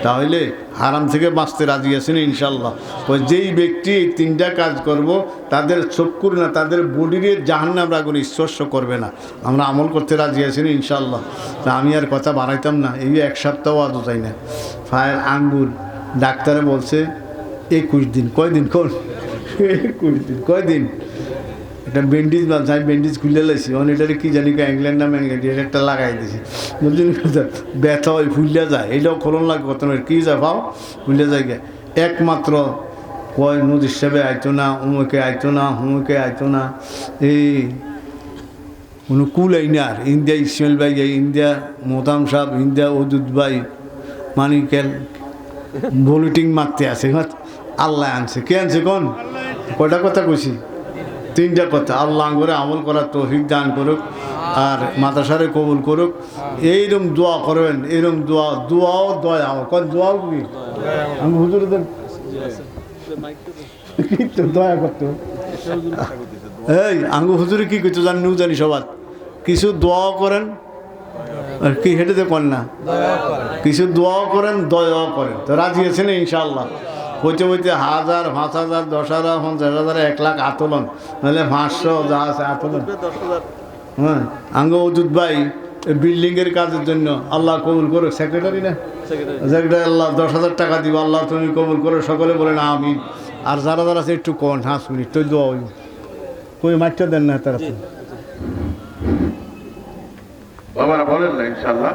তাহলে হারাম থেকে বাঁচতে রাজি আছেন ইনশাল্লাহ। ওই যেই ব্যক্তি এই তিনটা কাজ করব তাদের চক্ষুর না তাদের বডির জাহান্নাম আগুন স্পর্শ করবে না। আমরা আমল করতে রাজি আছেন ইনশাল্লাহ। তা আমি আর কথা বাড়াইতাম না, এই 1 সপ্তাহ আদৌ চাই না। ফায়ার আঙ্গুল ডাক্তারে বলছে 21 দিন। কয়দিন কোন 21 দিন কয়দিন? এটা ব্যান্ডেজ বাঁধছে, আমি ব্যান্ডেজ খুলে লাইছি। এটারে কি জানি ইংল্যান্ড না ম্যানগেন্ডি একটা লাগাই দিয়েছি, বুঝলেন? ব্যথা হয় ফুললে যায়, এটাও খোলন লাগে কত কি যা পাও ফুললে যায়। একমাত্র কয় নদীর সাহেবে আইতো না, অমুকে আইতো না, হুমুকে আইতো না, এই কোনো কুল আইনার ইন্ডিয়া ইসমাইল ভাই, ইন্ডিয়া মোদাম সাহেব, ইন্ডিয়া অদুত ভাই মানিকেল বুলেটিং মারতে আছে। আল্লাহ আনছে, কে আনছে কোন? কয়টা কথা কইছি? 3টা কথা। আল্লাহ করে আমল করার তৌফিক দান করুক আর মাদ্রাসারে কবুল করুক। এইরকম দোয়া করবেন, এরকম দোয়াও দয়াও কোন দোয়াও কি আমি হুজুরদের দয়া করতো। এই আঙ্গু হুজুরে কি করতো জানি জানি সবার কিছু দোয়াও করেন আর কি হেঁটেতে করেন না, কিছু দোয়াও করেন দয়াও করেন। তো রাজি আছেন ইনশাআল্লাহ? হইতে হইতে 1000, 5000, 10,000, 50,000, 1 লাখ আতলন, নাহলে 500 যা আছে আতলন। হ্যাঁ, আঙ্গ অদুত ভাই বিল্ডিংয়ের কাজের জন্য আল্লাহ কবুল করো। সেক্রেটারি না, সেক্রেটারি আল্লাহ 10,000 টাকা দিব, আল্লাহ তুমি কবুল করো। সকলে বলেন আমিন। আর যারা যারা আছে একটু কোন 5 মিনিট তো দোয়া হইব, কই মাঠটা দেন না তারা। বাবারা বলেন না ইনশাআল্লাহ।